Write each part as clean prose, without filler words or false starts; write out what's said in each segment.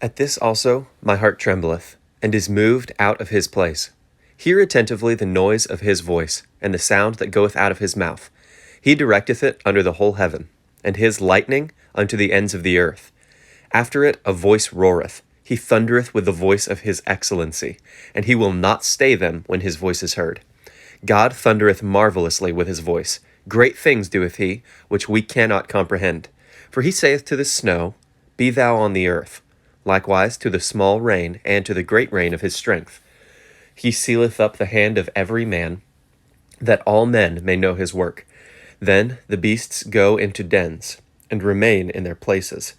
At this also my heart trembleth, and is moved out of his place. Hear attentively the noise of his voice, and the sound that goeth out of his mouth. He directeth it under the whole heaven, and his lightning unto the ends of the earth. After it a voice roareth. He thundereth with the voice of his excellency, and he will not stay them when his voice is heard. God thundereth marvelously with his voice. Great things doeth he, which we cannot comprehend. For he saith to the snow, Be thou on the earth, likewise to the small rain, and to the great rain of his strength. He sealeth up the hand of every man, that all men may know his work. Then the beasts go into dens, and remain in their places.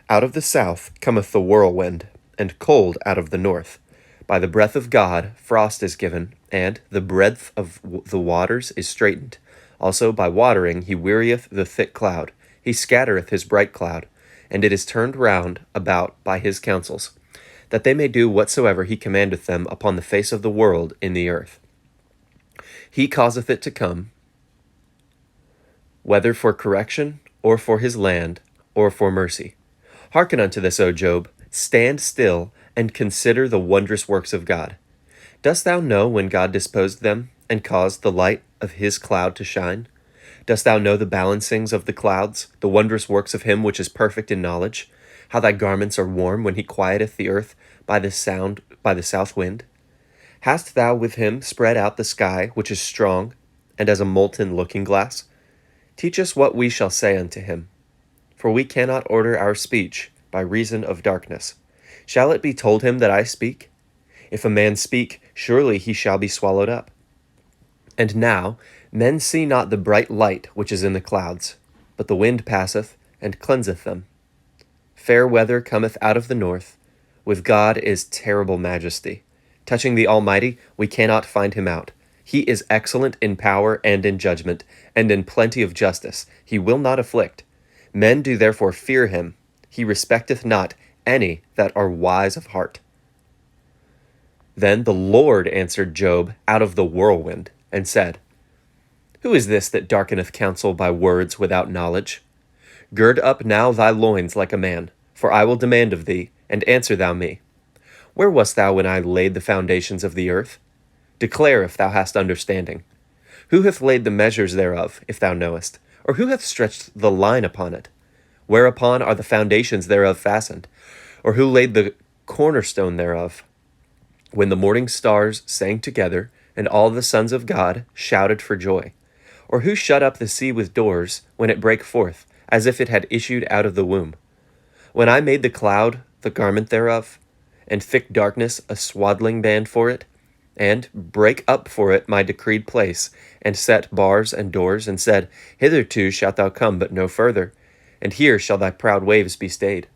Out of the south cometh the whirlwind, and cold out of the north. By the breath of God frost is given, and the breadth of the waters is straitened. Also by watering he wearieth the thick cloud. He scattereth his bright cloud, and it is turned round about by his counsels, that they may do whatsoever he commandeth them upon the face of the world in the earth. He causeth it to come, whether for correction, or for his land, or for mercy. Hearken unto this, O Job. Stand still, and consider the wondrous works of God. Dost thou know when God disposed them, and caused the light of his cloud to shine? Dost thou know the balancings of the clouds, the wondrous works of him which is perfect in knowledge? How thy garments are warm when he quieteth the earth by the south wind? Hast thou with him spread out the sky, which is strong, and as a molten looking-glass? Teach us what we shall say unto him. For we cannot order our speech by reason of darkness. Shall it be told him that I speak? If a man speak, surely he shall be swallowed up. And now men see not the bright light which is in the clouds, but the wind passeth, and cleanseth them. Fair weather cometh out of the north. With God is terrible majesty. Touching the Almighty, we cannot find him out. He is excellent in power and in judgment, and in plenty of justice. He will not afflict. Men do therefore fear him. He respecteth not any that are wise of heart. Then the Lord answered Job out of the whirlwind, and said, Who is this that darkeneth counsel by words without knowledge? Gird up now thy loins like a man, for I will demand of thee, and answer thou me. Where wast thou when I laid the foundations of the earth? Declare if thou hast understanding. Who hath laid the measures thereof, if thou knowest? Or who hath stretched the line upon it? Whereupon are the foundations thereof fastened? Or who laid the cornerstone thereof? When the morning stars sang together, and all the sons of God shouted for joy? Or who shut up the sea with doors, when it brake forth, as if it had issued out of the womb? When I made the cloud the garment thereof, and thick darkness a swaddling band for it, and brake up for it my decreed place, and set bars and doors, and said, Hitherto shalt thou come, but no further, and here shall thy proud waves be stayed.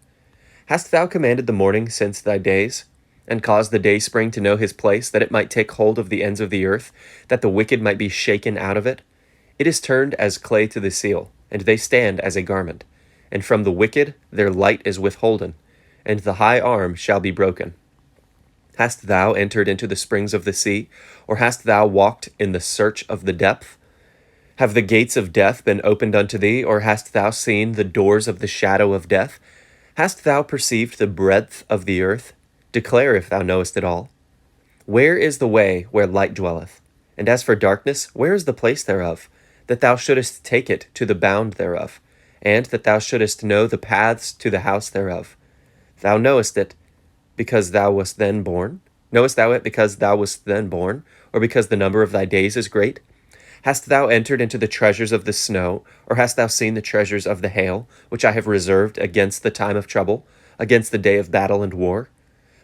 Hast thou commanded the morning since thy days, and caused the dayspring to know his place, that it might take hold of the ends of the earth, that the wicked might be shaken out of it? It is turned as clay to the seal, and they stand as a garment. And from the wicked their light is withholden, and the high arm shall be broken. Hast thou entered into the springs of the sea, or hast thou walked in the search of the depth? Have the gates of death been opened unto thee, or hast thou seen the doors of the shadow of death? Hast thou perceived the breadth of the earth? Declare if thou knowest it all. Where is the way where light dwelleth? And as for darkness, where is the place thereof? That thou shouldest take it to the bound thereof, and that thou shouldest know the paths to the house thereof. Thou knowest it, because thou wast then born? Knowest thou it because thou wast then born, or because the number of thy days is great? Hast thou entered into the treasures of the snow, or hast thou seen the treasures of the hail, which I have reserved against the time of trouble, against the day of battle and war?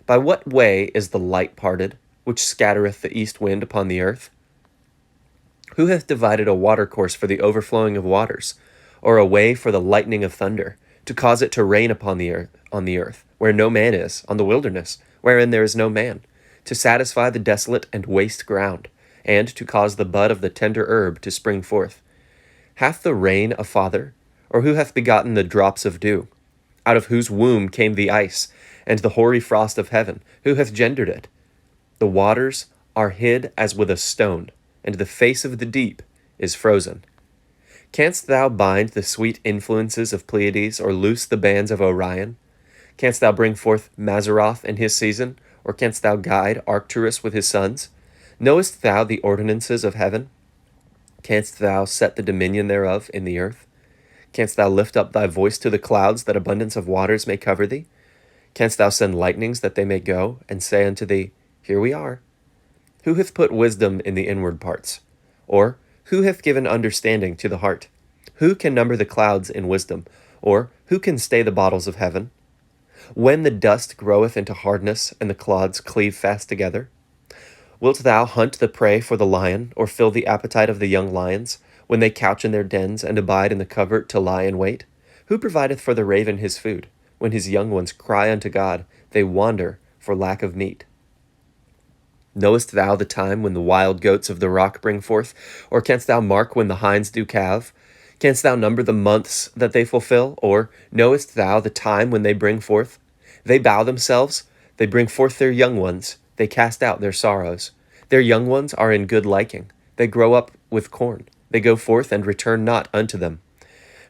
By what way is the light parted, which scattereth the east wind upon the earth? Who hath divided a watercourse for the overflowing of waters, or a way for the lightning of thunder, to cause it to rain upon the earth, where no man is, on the wilderness, wherein there is no man, to satisfy the desolate and waste ground, and to cause the bud of the tender herb to spring forth? Hath the rain a father, or who hath begotten the drops of dew? Out of whose womb came the ice, and the hoary frost of heaven? Who hath gendered it? The waters are hid as with a stone, and the face of the deep is frozen. Canst thou bind the sweet influences of Pleiades, or loose the bands of Orion? Canst thou bring forth Mazaroth in his season? Or canst thou guide Arcturus with his sons? Knowest thou the ordinances of heaven? Canst thou set the dominion thereof in the earth? Canst thou lift up thy voice to the clouds, that abundance of waters may cover thee? Canst thou send lightnings, that they may go, and say unto thee, Here we are? Who hath put wisdom in the inward parts? Or who hath given understanding to the heart? Who can number the clouds in wisdom? Or who can stay the bottles of heaven? When the dust groweth into hardness, and the clods cleave fast together? Wilt thou hunt the prey for the lion, or fill the appetite of the young lions, when they couch in their dens, and abide in the covert to lie in wait? Who provideth for the raven his food? When his young ones cry unto God, they wander for lack of meat. Knowest thou the time when the wild goats of the rock bring forth? Or canst thou mark when the hinds do calve? Canst thou number the months that they fulfill? Or knowest thou the time when they bring forth? They bow themselves, they bring forth their young ones, they cast out their sorrows. Their young ones are in good liking, they grow up with corn, they go forth and return not unto them.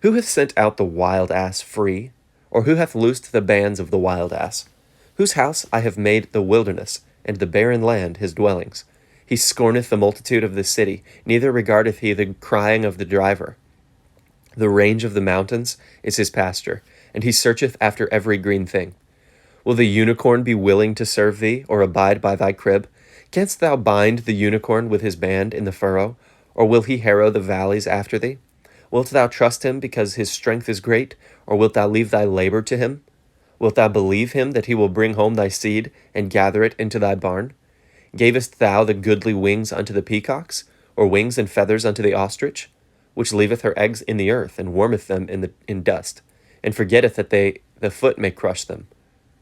Who hath sent out the wild ass free? Or who hath loosed the bands of the wild ass? Whose house I have made the wilderness, and the barren land his dwellings. He scorneth the multitude of the city, neither regardeth he the crying of the driver. The range of the mountains is his pasture, and he searcheth after every green thing. Will the unicorn be willing to serve thee, or abide by thy crib? Canst thou bind the unicorn with his band in the furrow, or will he harrow the valleys after thee? Wilt thou trust him because his strength is great, or wilt thou leave thy labor to him? Wilt thou believe him that he will bring home thy seed, and gather it into thy barn? Gavest thou the goodly wings unto the peacocks, or wings and feathers unto the ostrich, which leaveth her eggs in the earth, and warmeth them in dust, and forgetteth that the foot may crush them,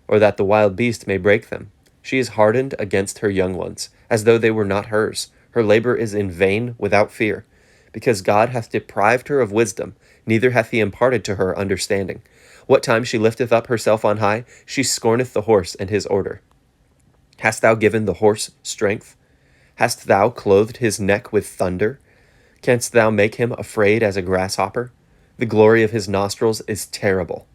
or that the wild beast may break them? She is hardened against her young ones, as though they were not hers. Her labor is in vain without fear, because God hath deprived her of wisdom, neither hath he imparted to her understanding. What time she lifteth up herself on high, she scorneth the horse and his order. Hast thou given the horse strength? Hast thou clothed his neck with thunder? Canst thou make him afraid as a grasshopper? The glory of his nostrils is terrible.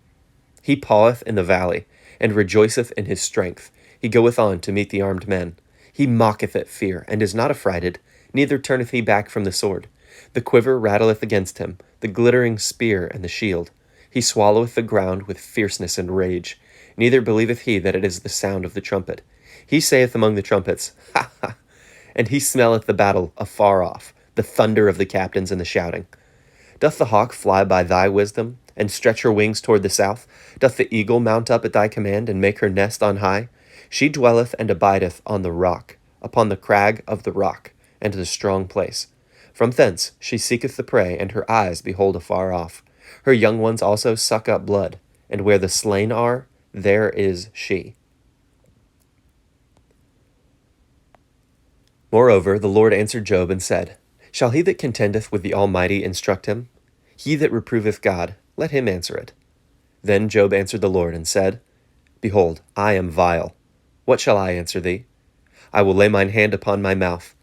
He paweth in the valley, and rejoiceth in his strength. He goeth on to meet the armed men. He mocketh at fear, and is not affrighted, neither turneth he back from the sword. The quiver rattleth against him, the glittering spear and the shield. He swalloweth the ground with fierceness and rage, neither believeth he that it is the sound of the trumpet. He saith among the trumpets, Ha, ha! And he smelleth the battle afar off, the thunder of the captains and the shouting. Doth the hawk fly by thy wisdom, and stretch her wings toward the south? Doth the eagle mount up at thy command, and make her nest on high? She dwelleth and abideth on the rock, upon the crag of the rock, and the strong place. From thence she seeketh the prey, and her eyes behold afar off. Her young ones also suck up blood, and where the slain are, there is she. Moreover, the Lord answered Job and said, Shall he that contendeth with the Almighty instruct him? He that reproveth God, let him answer it. Then Job answered the Lord and said, Behold, I am vile. What shall I answer thee? I will lay mine hand upon my mouth.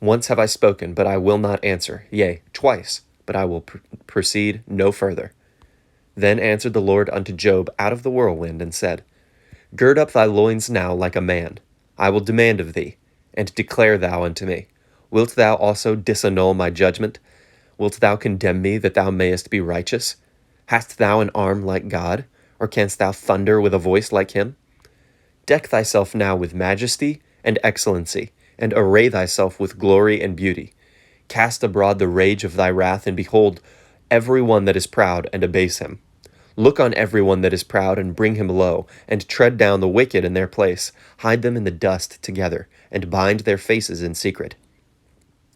Once have I spoken, but I will not answer. Yea, twice, but I will proceed no further. Then answered the Lord unto Job out of the whirlwind, and said, Gird up thy loins now like a man. I will demand of thee, and declare thou unto me. Wilt thou also disannul my judgment? Wilt thou condemn me, that thou mayest be righteous? Hast thou an arm like God? Or canst thou thunder with a voice like him? Deck thyself now with majesty and excellency, and array thyself with glory and beauty. Cast abroad the rage of thy wrath, and behold every one that is proud, and abase him. Look on every one that is proud, and bring him low, and tread down the wicked in their place. Hide them in the dust together, and bind their faces in secret.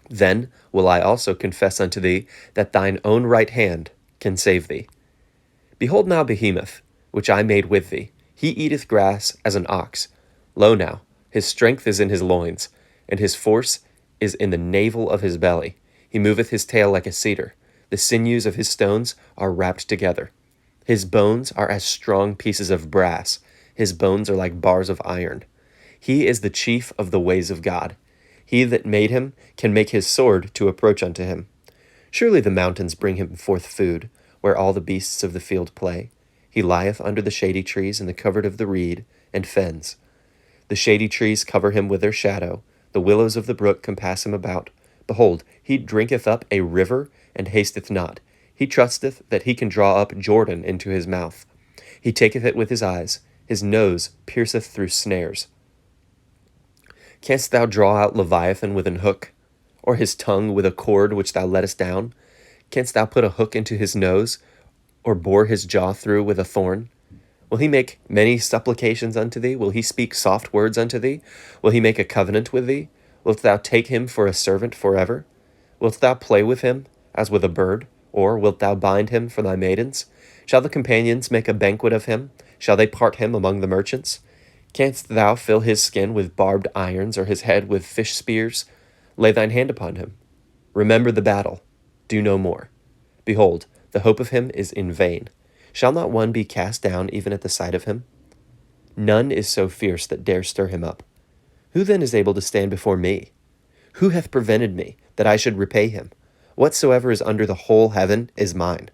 Then will I also confess unto thee that thine own right hand can save thee. Behold now Behemoth, which I made with thee. He eateth grass as an ox. Lo now, his strength is in his loins, and his force is in the navel of his belly. He moveth his tail like a cedar. The sinews of his stones are wrapped together. His bones are as strong pieces of brass. His bones are like bars of iron. He is the chief of the ways of God. He that made him can make his sword to approach unto him. Surely the mountains bring him forth food, where all the beasts of the field play. He lieth under the shady trees in the covert of the reed and fens. The shady trees cover him with their shadow. The willows of the brook compass him about. Behold, he drinketh up a river, and hasteth not. He trusteth that he can draw up Jordan into his mouth. He taketh it with his eyes. His nose pierceth through snares. Canst thou draw out Leviathan with an hook, or his tongue with a cord which thou lettest down? Canst thou put a hook into his nose, or bore his jaw through with a thorn? Will he make many supplications unto thee? Will he speak soft words unto thee? Will he make a covenant with thee? Wilt thou take him for a servant forever? Wilt thou play with him as with a bird? Or wilt thou bind him for thy maidens? Shall the companions make a banquet of him? Shall they part him among the merchants? Canst thou fill his skin with barbed irons, or his head with fish spears? Lay thine hand upon him. Remember the battle. Do no more. Behold, the hope of him is in vain. Shall not one be cast down even at the sight of him? None is so fierce that dare stir him up. Who then is able to stand before me? Who hath prevented me, that I should repay him? Whatsoever is under the whole heaven is mine.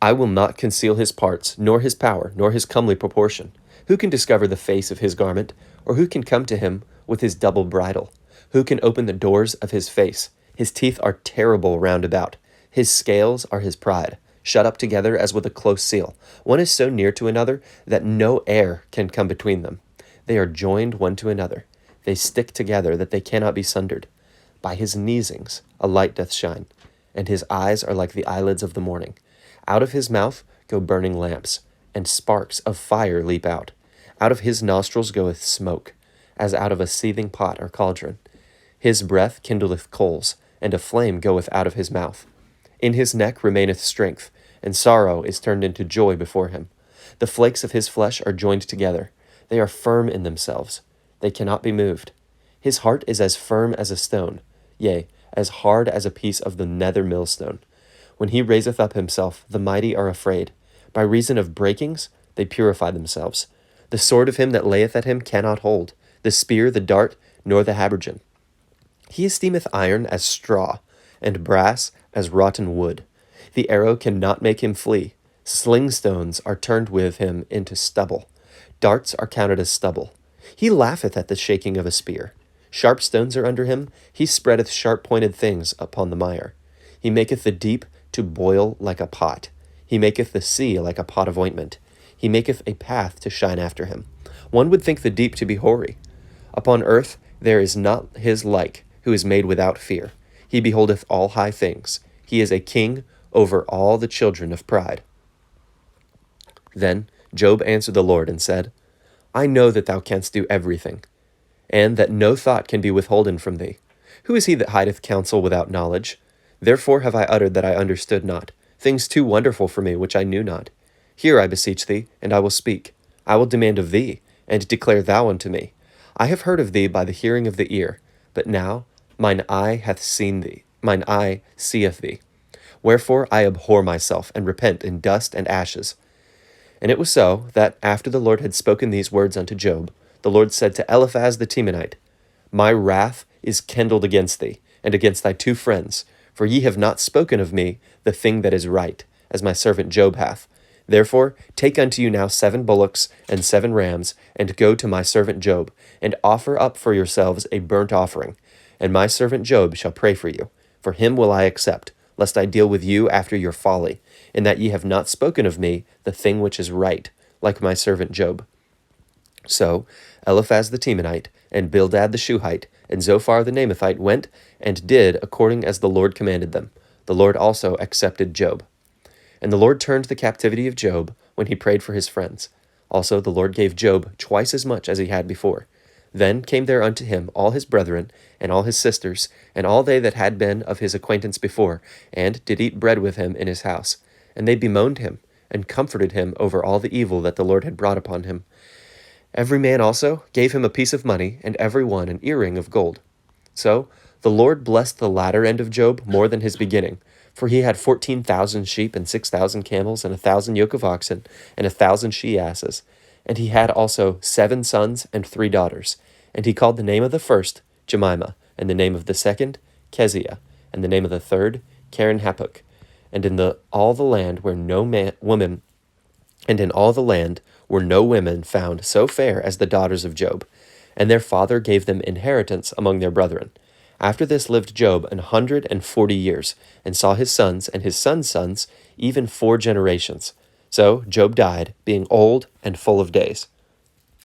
I will not conceal his parts, nor his power, nor his comely proportion. Who can discover the face of his garment? Or who can come to him with his double bridle? Who can open the doors of his face? His teeth are terrible round about. His scales are his pride, shut up together as with a close seal. One is so near to another that no air can come between them. They are joined one to another. They stick together that they cannot be sundered. By his neesings a light doth shine, and his eyes are like the eyelids of the morning. Out of his mouth go burning lamps, and sparks of fire leap out. Out of his nostrils goeth smoke, as out of a seething pot or cauldron. His breath kindleth coals, and a flame goeth out of his mouth. In his neck remaineth strength, and sorrow is turned into joy before him. The flakes of his flesh are joined together. They are firm in themselves. They cannot be moved. His heart is as firm as a stone, yea, as hard as a piece of the nether millstone. When he raiseth up himself, the mighty are afraid. By reason of breakings, they purify themselves. The sword of him that layeth at him cannot hold, the spear, the dart, nor the habergeon. He esteemeth iron as straw, and brass as rotten wood. The arrow cannot make him flee. Sling stones are turned with him into stubble. Darts are counted as stubble. He laugheth at the shaking of a spear. Sharp stones are under him. He spreadeth sharp-pointed things upon the mire. He maketh the deep to boil like a pot. He maketh the sea like a pot of ointment. He maketh a path to shine after him. One would think the deep to be hoary. Upon earth there is not his like, who is made without fear. He beholdeth all high things. He is a king over all the children of pride. Then Job answered the Lord and said, I know that thou canst do everything, and that no thought can be withholden from thee. Who is he that hideth counsel without knowledge? Therefore have I uttered that I understood not, things too wonderful for me which I knew not. Hear, I beseech thee, and I will speak. I will demand of thee, and declare thou unto me. I have heard of thee by the hearing of the ear, but now mine eye hath seen thee, mine eye seeth thee. Wherefore I abhor myself, and repent in dust and ashes. And it was so, that after the Lord had spoken these words unto Job, the Lord said to Eliphaz the Temanite, My wrath is kindled against thee, and against thy two friends, for ye have not spoken of me the thing that is right, as my servant Job hath. Therefore take unto you now 7 bullocks and 7 rams, and go to my servant Job, and offer up for yourselves a burnt offering. And my servant Job shall pray for you. For him will I accept, lest I deal with you after your folly, in that ye have not spoken of me the thing which is right, like my servant Job. So Eliphaz the Temanite, and Bildad the Shuhite, and Zophar the Naamathite went and did according as the Lord commanded them. The Lord also accepted Job. And the Lord turned the captivity of Job when he prayed for his friends. Also the Lord gave Job twice as much as he had before. Then came there unto him all his brethren, and all his sisters, and all they that had been of his acquaintance before, and did eat bread with him in his house. And they bemoaned him, and comforted him over all the evil that the Lord had brought upon him. Every man also gave him a piece of money, and every one an earring of gold. So the Lord blessed the latter end of Job more than his beginning, for he had 14,000 sheep, and 6,000 camels, and 1,000 yoke of oxen, and 1,000 she-asses. And he had also 7 sons and 3 daughters. And he called the name of the first Jemimah, and the name of the second Keziah, and the name of the third Keren-Happuch. and in the all the land where no man woman and in all the land were no women found so fair as the daughters of Job, and their father gave them inheritance among their brethren. After this lived Job 140 years, and saw his sons and his sons' sons, even 4 generations. So Job died, being old and full of days.